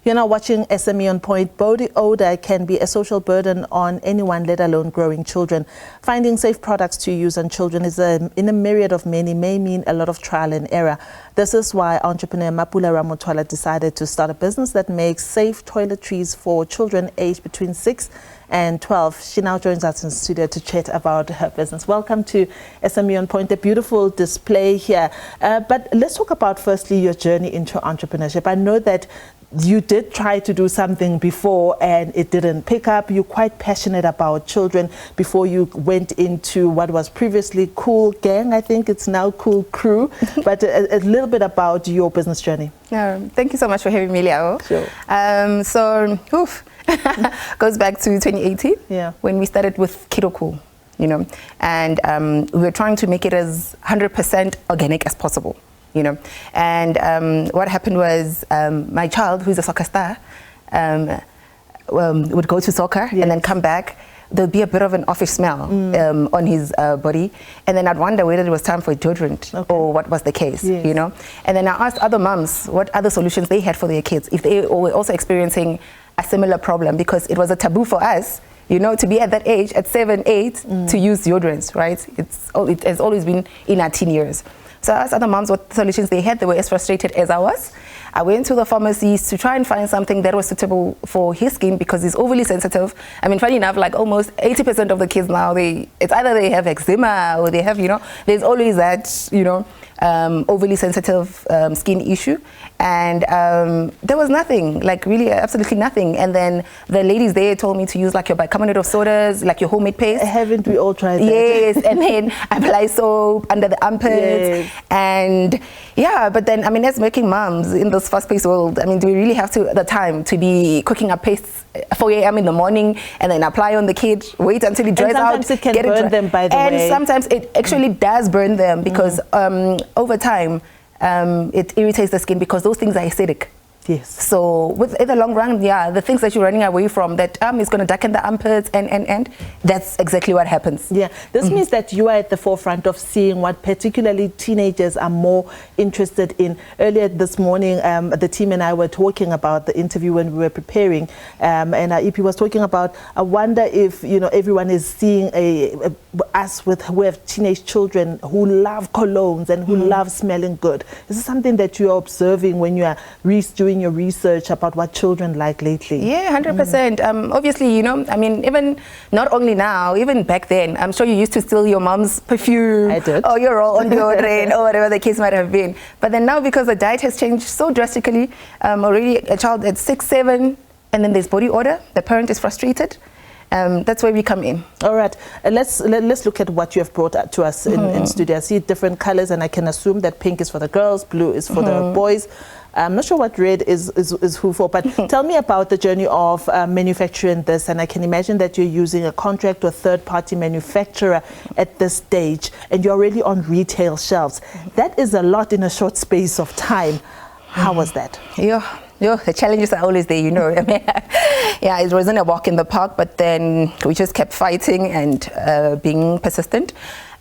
You're now watching SME on Point. Body odor can be a social burden on anyone, let alone growing children. Finding safe products to use on children is in a myriad of many may mean a lot of trial and error. This is why entrepreneur Mapula Ramothwala decided to start a business that makes safe toiletries for children aged between 6 and 12. She now joins us in the studio to chat about her business. Welcome to SME on Point, a beautiful display here. But let's talk about firstly your journey into entrepreneurship. I know that you did try to do something before and it didn't pick up. You're quite passionate about children before you went into what was previously Cool Gang. I think it's now Cool Crew. But a little bit about your business journey. Thank you so much for having me, Leo. Sure. Goes back to 2018, when we started with Kiddo, you know, and we were trying to make it as 100% organic as possible. You know, and what happened was my child, who's a soccer star, would go to soccer and then come back. There'd be a bit of an offish smell on his body, and then I'd wonder whether it was time for a deodorant or what was the case, you know. And then I asked other mums what other solutions they had for their kids, if they were also experiencing a similar problem, because it was a taboo for us, you know, to be at that age, at 7, 8, to use deodorants, right? It has always been in our teen years. So I asked other moms what solutions they had. They were as frustrated as I was. I went to the pharmacies to try and find something that was suitable for his skin because he's overly sensitive. I mean, funny enough, like almost 80% of the kids now, it's either they have eczema or they have, you know, there's always that, you know, overly sensitive skin issue. And there was nothing, like really absolutely nothing. And then the ladies there told me to use like your bicarbonate of sodas, like your homemade paste. Haven't we all tried that? Yes, and then apply soap under the armpits. And yeah, but then, I mean, as working moms in this fast-paced world, I mean, do we really have the time to be cooking up pastes 4 a.m. in the morning and then apply on the kid, wait until it dries out? And sometimes it can burn them, by the way. And sometimes it actually does burn them because over time, it irritates the skin because those things are acidic. Yes. So in the long run, the things that you're running away from, that is going to darken the armpits, and that's exactly what happens. Yeah, this means that you are at the forefront of seeing what particularly teenagers are more interested in. Earlier this morning, the team and I were talking about the interview when we were preparing, and our EP was talking about, I wonder if, you know, everyone is seeing us who have teenage children who love colognes and who love smelling good. Is this something that you're observing when you are doing your research about what children like lately? Yeah, 100%. Obviously, you know, I mean, even not only now, even back then, I'm sure you used to steal your mom's perfume. I did. Or your roll on deodorant or whatever the case might have been. But then now, because the diet has changed so drastically, already a child at 6, 7, and then there's body odor, the parent is frustrated. That's where we come in. All right, let's look at what you have brought to us in studio. I see different colors, and I can assume that pink is for the girls, blue is for the boys. I'm not sure what red is who for, but tell me about the journey of manufacturing this. And I can imagine that you're using a contract or third-party manufacturer at this stage, and you're already on retail shelves. That is a lot in a short space of time. How was that? Yeah, the challenges are always there, you know. I mean, yeah, it wasn't a walk in the park, but then we just kept fighting and being persistent.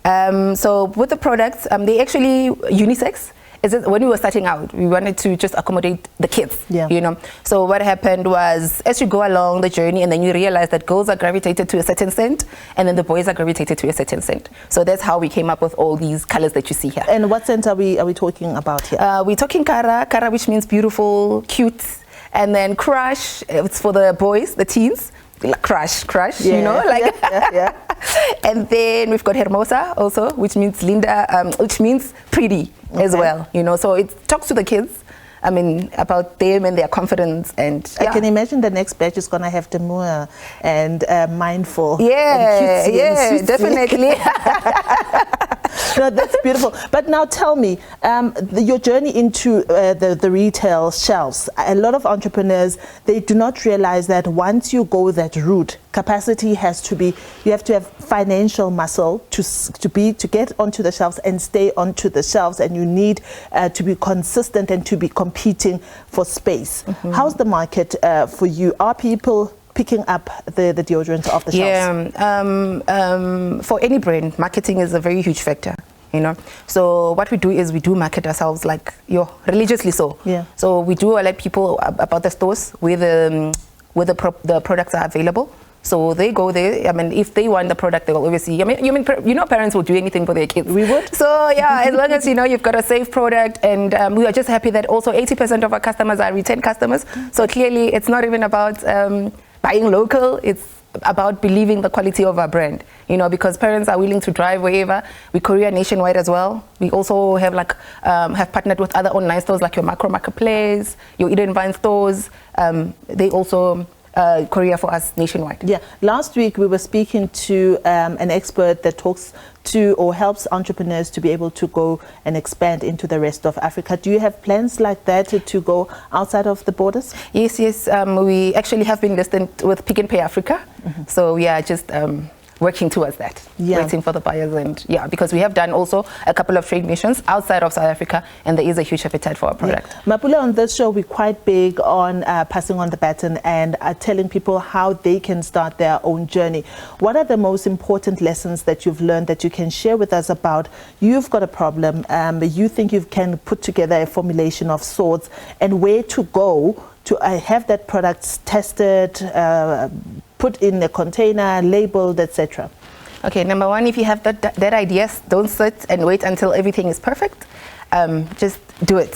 So with the products, they actually unisex. When we were starting out, we wanted to just accommodate the kids, you know. So what happened was, as you go along the journey, and then you realize that girls are gravitated to a certain scent, and then the boys are gravitated to a certain scent. So that's how we came up with all these colors that you see here. And what scent are we talking about here? We're talking Kara, which means beautiful, cute, and then Crush, it's for the boys, the teens. Crush, you know, like and then we've got Hermosa also, which means Linda, which means pretty as well, you know. So it talks to the kids, I mean, about them and their confidence. And I can imagine the next batch is gonna have demure and mindful. Yeah, and definitely. No, that's beautiful. But now tell me, your journey into the retail shelves. A lot of entrepreneurs, they do not realize that once you go that route, capacity has to be, you have to have financial muscle to get onto the shelves and stay onto the shelves, and you need to be consistent and to be competing for space. How's the market for you? Are people picking up the deodorant off the shelves? Yeah, for any brand, marketing is a very huge factor. you know. So what we do is we do market ourselves like religiously so. Yeah. So we do let people about the stores where the products are available. So they go there. I mean, if they want the product, they will obviously. I mean, parents will do anything for their kids. We would. So yeah, as long as you've got a safe product, and we are just happy that also 80% of our customers are return customers. So clearly, it's not even about buying local. It's about believing the quality of our brand. Because parents are willing to drive wherever. We courier nationwide as well. We also have have partnered with other online stores like your Macro Marketplace, your Eden Vine stores. They also courier for us nationwide. Yeah. Last week we were speaking to an expert that talks to or helps entrepreneurs to be able to go and expand into the rest of Africa. Do you have plans like that to go outside of the borders? Yes. We actually have been listed with Pick and Pay Africa. Mm-hmm. So we are just working towards that, waiting for the buyers, and because we have done also a couple of trade missions outside of South Africa, and there is a huge appetite for our product. Yeah. Mapula, on this show we're quite big on passing on the baton and telling people how they can start their own journey. What are the most important lessons that you've learned that you can share with us about? You've got a problem, you think you can put together a formulation of sorts, and where to go to have that product tested, put in a container, labeled, etc. Okay, number one, if you have that idea, don't sit and wait until everything is perfect. Just do it.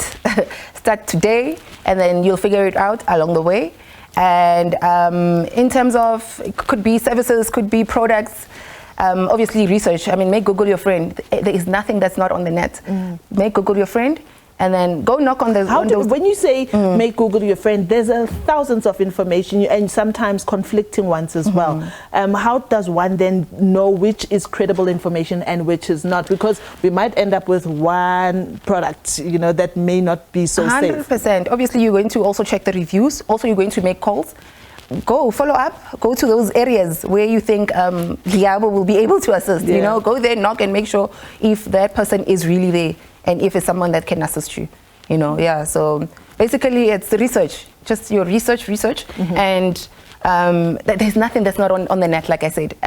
Start today, and then you'll figure it out along the way. And in terms of, it could be services, could be products, obviously research. I mean, make Google your friend. There is nothing that's not on the net. Make Google your friend. And then go knock on those. When you say make Google your friend, there's thousands of information and sometimes conflicting ones as well. How does one then know which is credible information and which is not? Because we might end up with one product, that may not be so 100%. safe. Obviously, you're going to also check the reviews. Also, you're going to make calls. Go follow up. Go to those areas where you think Liabo will be able to assist. Go there, knock, and make sure if that person is really there. And if it's someone that can assist you, So basically, it's the research, just your research, and there's nothing that's not on the net. Like I said,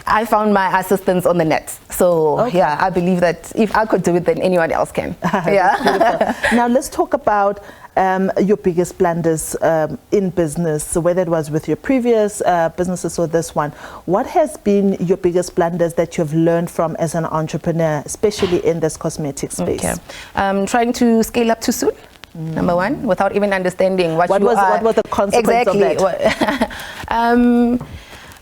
I found my assistance on the net. So I believe that if I could do it, then anyone else can. Now let's talk about your biggest blunders in business, whether it was with your previous businesses or this one. What has been your biggest blunders that you've learned from as an entrepreneur, especially in this cosmetic space? Okay. Trying to scale up too soon. Number one, without even understanding what was the consequence of that?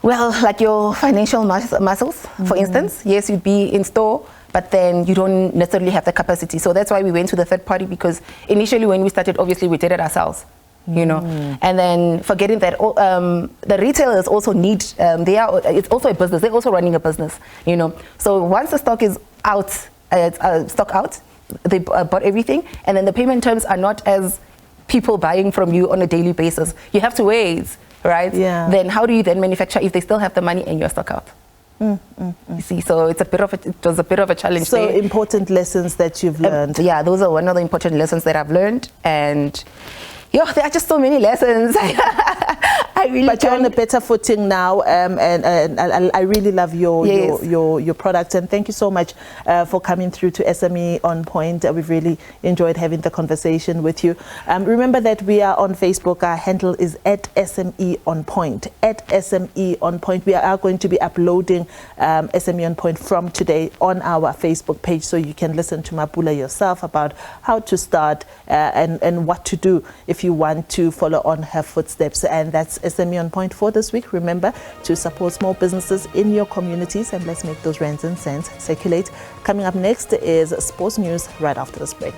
Well, like your financial muscles, for instance. Yes, you'd be in store, but then you don't necessarily have the capacity. So that's why we went to the third party, because initially when we started, obviously we did it ourselves, And then forgetting that the retailers also need, it's also a business. They're also running a business, So once the stock is out, stock out, they bought everything, and then the payment terms are not as people buying from you on a daily basis. You have to wait. Right? Yeah. Then how do you then manufacture if they still have the money and you're stuck out? You see, so it was a bit of a challenge. So important lessons that you've learned. Those are one of the important lessons that I've learned, and there are just so many lessons. But you're on a better footing now, and I really love your product, and thank you so much for coming through to SME On Point. We've really enjoyed having the conversation with you. Remember that we are on Facebook. Our handle is @SME On Point. @SME On Point. We are going to be uploading SME On Point from today on our Facebook page, so you can listen to Mapula yourself about how to start and what to do if you want to follow on her footsteps. And that's SME On Point for this week. Remember to support small businesses in your communities, and let's make those rands and cents circulate. Coming up next is sports news right after this break.